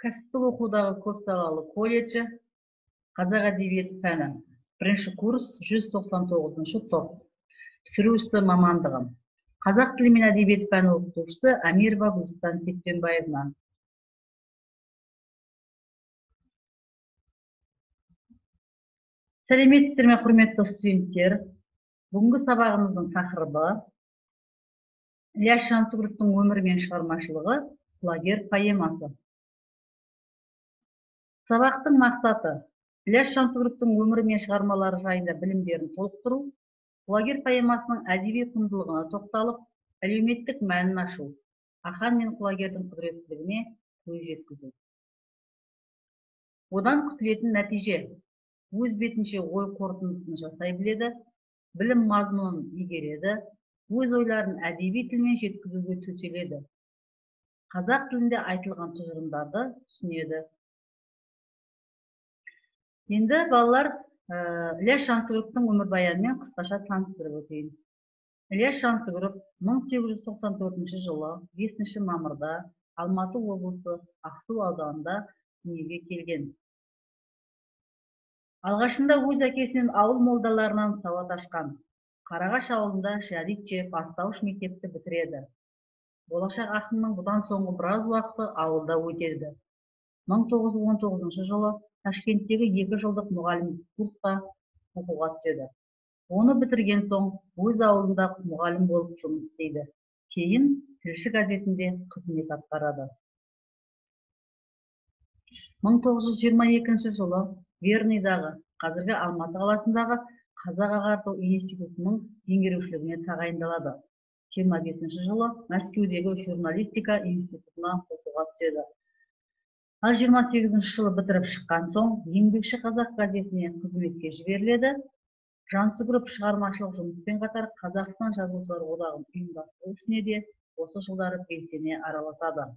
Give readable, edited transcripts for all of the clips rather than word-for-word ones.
Кәсіптік оқудағы көпсалалы колледжі, қазақ әдебиеті пәні. Бірінші курс, 199 топ. Пісірушісі мамандығы. Қазақ тілі мен әдебиеті пәні оқытушысы Амирова Гүлстан Кетпенбаевна. Сәлеметсіздер ме, құрметті студенттер? Бүгінгі сабағымыздың тақырыбы Ілияс Жансүгіровтің өмірі мен шығармашылығы, құлагер поэмасы. Сабақтың мақсаты Ілияс Жансүгіровтің өмірі мен шығармалары жайында білімдерін толықтыру, құлагер поэмасының әдеби құндылығына тоқталып, әлеуметтік мәнін ашу, ақан мен құлагердің құдіреттілігіне көз жеткізу. Одан күтілетін нәтиже өз бетінше ой қорытындысын жасай біледі, білім мазмұнын игереді, өз ойларын әдеби тілмен жеткізуге төселеді. Қазақ тілінде айтылған тұжырымдарды түсінеді. Енді балалар Ілияс Жансүгіровтің өмірбаянымен қысқаша таныстырып өтейін. Ілияс Жансүгіров 1894 жылы 5 мамырда Алматы облысы Ақсу ауданында дүниеге келген. Алғашында өз әкесінен ауыл молдаларынан сауат ашқан. Қарағаш ауылында Жәритше бастауыш мектепті бітіреді. Болашақ ақынның бұдан соңғы біраз уақыты ауылда өтеді. 1919 жылы Ташкенттегі 2 жылдық мұғалімдік курсқа оқуға түседі. Оны бітірген соң өз ауылында мұғалім болып жұмыс істейді. Кейін Тілші газетінде қызмет атқарады. 1922 жылы Верныйдағы, қазіргі Алматы қаласындағы Қазақ ағарту институтының меңгерушілігіне тағайындалады. 25 жылы Мәскеудегі журналистика институтына оқуға түседі. 28 жылы бітіріп шыққан соң Еңбекші Қазақ газетіне қызметке жіберіледі. Жансүгіров шығармашылық жұмыспен қатар Қазақстан жазушылар одағын ұйымдастыру ісіне де осы жылдары белсене араласады.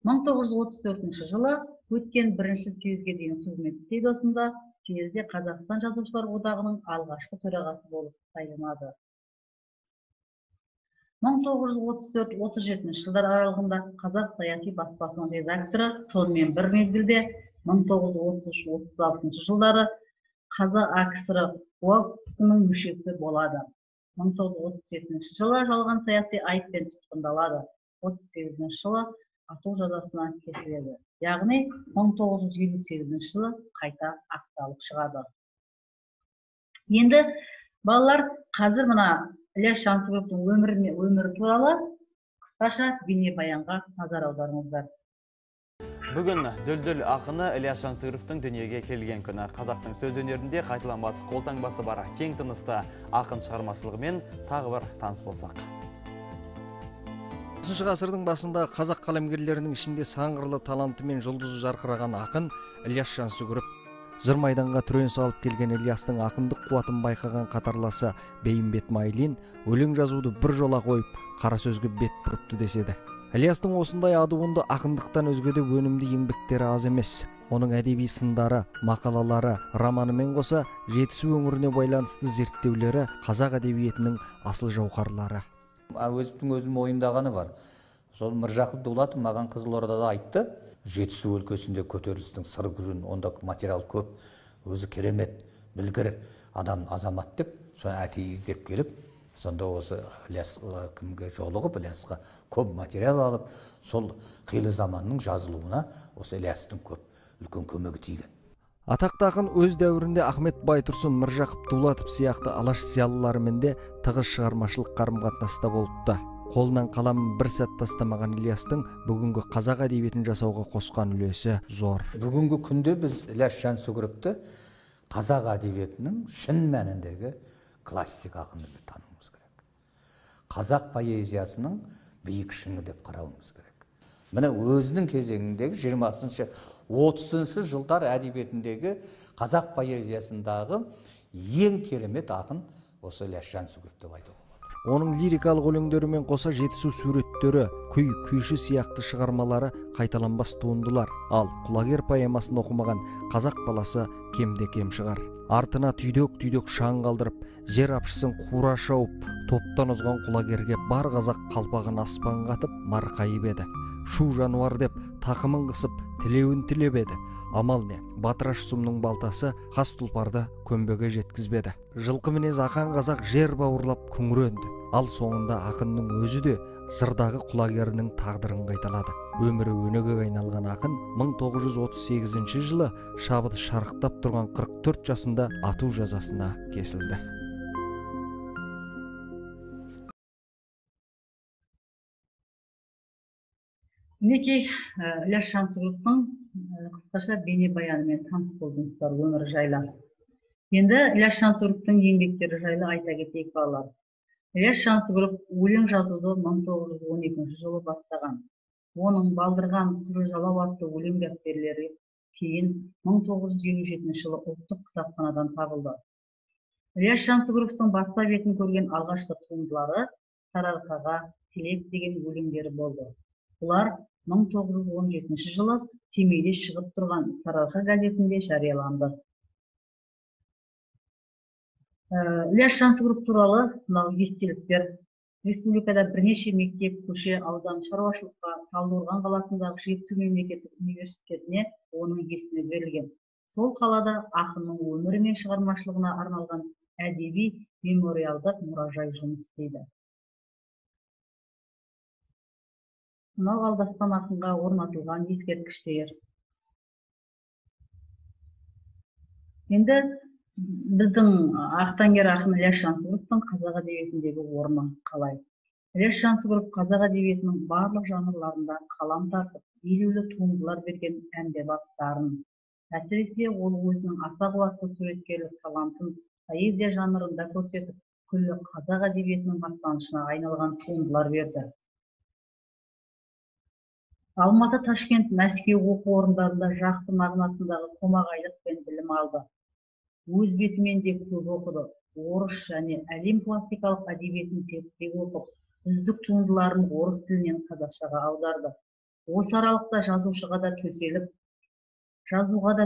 1934 жылы өткен бірінші съезге дейін қызмет істейді. Осында съезде Қазақстан жазушылар одағының алғашқы төрағасы болып сайланады. 1934-37 жылдар аралығында Қазақ саяси баспасының редакторы, сонымен бір мезгілде 1933-36 жылдары Қазақ АКСР ОАК-ның мүшесі болады. 1937 жылы жалған саяси айыппен тұтқындалады. 38 жылы ату жазасына кесіледі. Яғни 1958 жылы қайта ақталып шығады. Енді балалар, қазір мына Ілияс Жансүгіровтің өмірі туралы қысқаша бейнебаянға назар аударыңыздар. Бүгін дүлдүл ақыны Ілияс Жансүгіровтің дүниеге келген күні. Қазақтың сөз өнерінде қайталанбас қолтаңбасы бар кең тынысты ақын шығармашылығымен тағы бір таныс болсақ. 20 ғасырдың басында қазақ қаламгерлерінің ішінде сан қырлы таланты мен жұлдызы жарқыраған ақын Ілияс Жансүгіров. Жыр майданға түрен салып келген Ілиястың ақындық қуатын байқаған қатарласы Бейімбет Майлин өлең жазуды бір жола қойып, қара сөзге бет бұрыпты деседі. Ілиястың осындай адуынды ақындықтан өзгеде өнімді еңбектері аз емес. Оның әдеби сындары, мақалалары, романымен қоса Жетісу өңіріне байланысты зерттеулері қазақ әдебиетінің асыл жауһарлары. Өзім ойындағаны бар. Сол Міржақып Дулатов маған Қызылордада айтты. Жетісу өлкесінде көтерілістің сыр күрін, онда материал көп, өзі керемет, білгір адам, азамат деп, соны әтей іздеп келіп, сонда осы Ілиясқа кімге жолығып, Ілиясқа көп материал алып, сол қилы заманның жазылуына осы Ілиястың көп үлкен көмегі тиген. Атақты ақын өз дәуірінде Ахмет Байтұрсын, Міржақып Дулатов сияқты алаш зиялыларымен де тығыз шығармашылық қарым-қатынаста болыпты. Қолынан қаламын бір сәт тастамаған Ілиястың бүгінгі қазақ әдебиетін жасауға қосқан үлесі зор. Бүгінгі күнде біз Ілияс Жансүгіровті қазақ әдебиетінің шын мәніндегі классик ақыны деп тануымыз керек. Қазақ поэзиясының биік шыңы деп қарауымыз керек. Міне өзінің кезеңіндегі 20-30 жылдар әдебиетіндегі қазақ поэзиясындағы ең керемет ақын осы Ілияс Жансүгіров деп айтуға болады. Оның лирикалық өлеңдерімен қоса жетісу суреттері, күй, күйші сияқты шығармалары қайталанбас туындылар. Ал Құлагер поэмасын оқымаған қазақ баласы кемде кем шығар. Артына түйдек шаң қалдырып, жер апшысын қура шауып, топтан озған құлагерге бар қазақ қалпағын аспан қатып марқайып еді. Шу жануар деп тақымын қысып, тілеуін тілеп еді. Амал не? Батыраш сұмның балтасы қас тұлпарды көмбеге жеткізбеді. Жылқы мінез ақан қазақ жер бауырлап күңіренді. Ал соңында ақынның өзі де жырдағы құлагерінің тағдырын қайталады. Өмірі өнеге айналған ақын 1938 жылы шабыты шарықтап тұрған 44 жасында ату жазасына кесілді. Мінекей Ілияс Жансүгіровтің қысқаша бейнебаянымен таныс болдыңыздар өмірі жайлы. Енді Ілияс Жансүгіровтің еңбектері жайлы айта кетейік балалар. Ілияс Жансүгіров өлең жазуды 1912 жылы бастаған. Оның балдырған түрі жалау атты өлең дәптерлері кейін 1957 жылы ұлттық кітапханадан табылды. Ілияс Жансүгіровтің баспа бетін көрген алғашқы туындылары Сарыарқаға тілек деген өлеңдері болды. Бұлар 1917 жылы Семейде шығып тұрған Сарыарқа газетінде жарияланды. Ілияс Жансүгіров туралы мынау естеліктер республикада бірнеше мектеп, көше, аудан шаруашылыққа, Талдықорған қаласындағы Жетісу мемлекеттік университетіне оның есімі берілген. Сол қалада ақынның өмірі мен шығармашылығына арналған әдеби мемориалдық мұражай жұмыс істейді. Мынау алдаспан ақынға орнатылған ескерткіштер. Енді біздің ақтаңгер ақын Ілияс Жансүгіровтің қазақ әдебиетіндегі орны қалай? Ілияс Жансүгіров қазақ әдебиетінің барлық жанрларында қалам тартып, елеулі туындылар берген әмбебап дарын. Әсіресе ол өзінің аса қуатты суреткерлік талантын поэзия жанрында көрсетіп, күллі қазақ әдебиетінің мақтанышына айналған туындылар берді. Алматы, Ташкент, Мәскеу оқу орындарында жақсы мағынасындағы қомағайлықпен білім алды. Өз бетімен де көп оқыды. Орыс және әлем классикалық әдебиетін зерттей оқып, үздік туындыларын орыс тілінен қазақшаға аударды. Осы аралықта жазуға да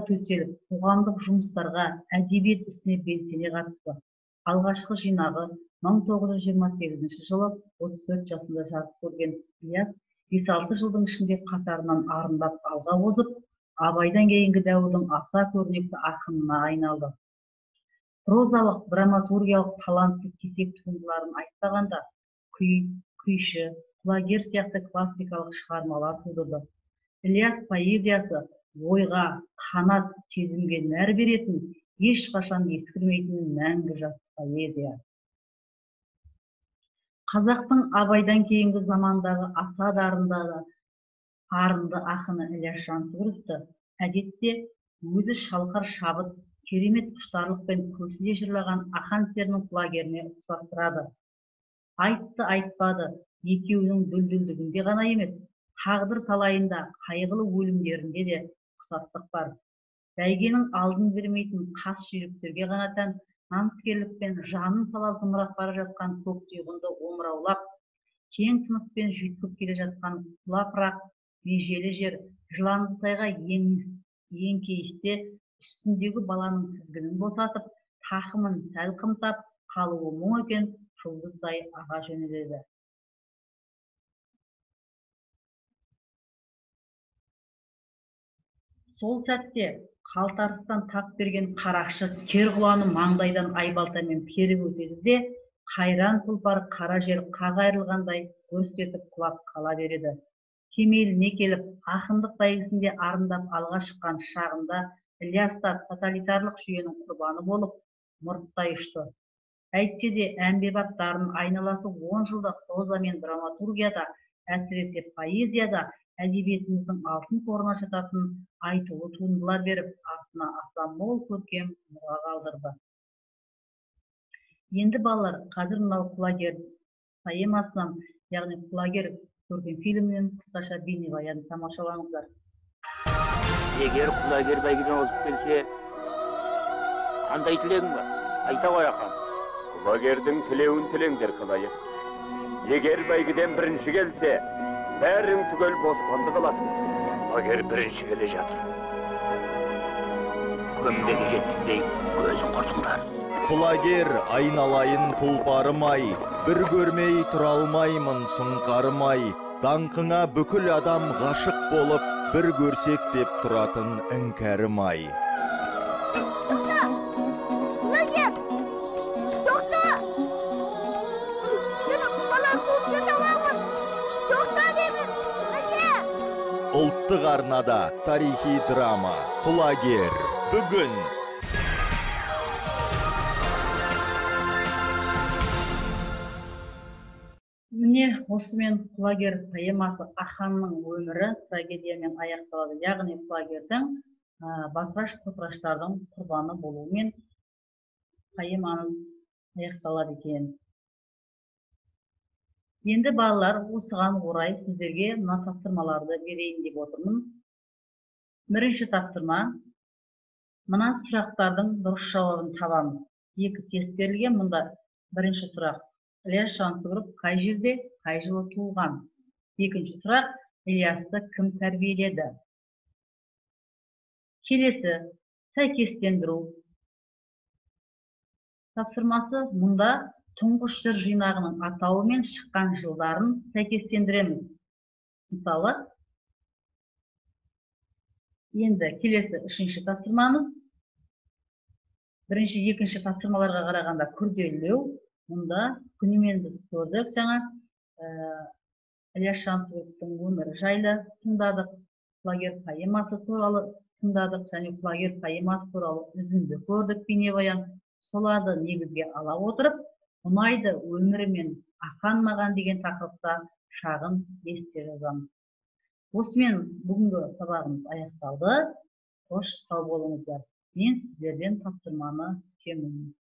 төселіп, қоғамдық жұмыстарға, әдебиет ісіне белсене қатысты. Алғашқы жинағы 1928 жылы 34 жасында жарық көрген Ілияс 5-6 жылдың ішінде қатарынан арындап алға озып, Абайдан кейінгі дәуірдің аса көрнекті ақынына айналды. Прозалық, драматургиялық талантты кесек туындыларын айтпағанда, күйші, құлагер сияқты классикалық шығармалар тудырды. Ілияс поэзиясы ойға, қанат, сезімге нәр беретін, ешқашан ескірмейтін мәңгі жас поэзия. Қазақтың Абайдан кейінгі замандағы аса арынды ақыны Ілияс Жансүгіровті әдетте өзі шалқар шабыт, керемет құштарлықпен көсіле жырлаған ақан серінің құлагеріне ұқсастырады. Айтты айтпады, екеуінің дүлдүлдігінде ғана емес, тағдыр талайында, қайғылы өлімдерінде де ұқсастық бар. Бәйгенің алдын бермейтін қас жүйріктерге ғана тән намыскерлікпен жанын сала зымырап бара жатқан көк тұйғынды омыраулап, кең тыныспен жүйткіп келе жатқан лапырақ, межелі жер, жыланды сайға еңкейісте үстіндегі баланың тізгінін босатып, тақымын сәл қымтап, қалуы мұң екен, жұлдыздай аға жөнеледі. Сол сәтте қалтарыстан тап берген қарақшы кер құланы маңдайдан айбалтамен періп өтеді де, қайран тұлпар қара жер қақ айрылғандай көрсетіп құлап қала береді. Кемеліне келіп, ақындық бәйгісінде арындап алға шыққан шағында Ілияс та тоталитарлық жүйенің құрбаны болып, мұрттай ұшты. Әйтсе де әмбебап дарын айналасы 10 жылда проза мен драматургияда, әсіресе поэзияда әдебиетіміздің алтын қорына жататын айтулы туындылар беріп, артына аса мол көркем мұра қалдырды. Енді балалар, қазір мынау құлагер поэмасынан, яғни құлагер көрген фильмнен қысқаша бейнебаянды тамашалаңыздар. Егер құлагер бәйгеден озып келсе, қандай тілегің бар? Айта ғой ақам. Құлагердің тілеуін тілеңдер, қалайық. Егер бәйгеден бірінші келсе, бәрің түгел бостандық аласың. Егер бірінші келе жатыр, Көмбеге жеткізбей көзін құртыңдар. Құлагер айналайын тұлпарым-ай, бір көрмей тұра алмаймын сұңқарым-ай. Даңқыңа бүкіл адам ғашық болып, бір көрсек деп тұратын іңкәрім-ай. Құлагер! Тоқта! Сені бала қуып аламын! Тоқта деймін! Құлагер! Ұлттық арнада тарихи драма «Құлагер» бүгін. Міне осымен құлагер поэмасы Аханның өмірі трагедиямен аяқталады. Яғни құлагердің батыраш-қотыраштардың құрбаны болуымен поэманың аяқталады екен. Енді балалар, осыған орай сіздерге мына тапсырмаларды берейін деп отырмын. Бірінші тапсырма, мына сұрақтардың дұрыс жауабын табамыз. Екі тест берілген. Мұнда бірінші сұрақ: Ілияс Жансүгіров қай жерде, қай жылы туылған? Екінші сұрақ: Ілиясты кім тәрбиеледі? Келесі сәйкестендіру тапсырмасы. Мұнда тұңғыш жыр жинағының атауы мен шыққан жылдарын сәйкестендіреміз. Мысалы, енді келесі үшінші тапсырмамыз. Бірінші, екінші тапсырмаларға қарағанда күрделеу. Мұнда күнімен біз көрдік, жаңа Ілияс Жансүгіровтің өмірі жайлы тыңдадық, құлагер поэмасы туралы тыңдадық, және құлагер поэмасы туралы үзінді көрдік, бейнебаян. Соларды негізге ала отырып, ұнайды өмірі мен Ахан маған деген тақырыпта шағын есте жазамыз. Осымен бүгінгі сабағымыз аяқталды. Қош сау болыңыздар. Мен сіздерден тапсырманы күтемін.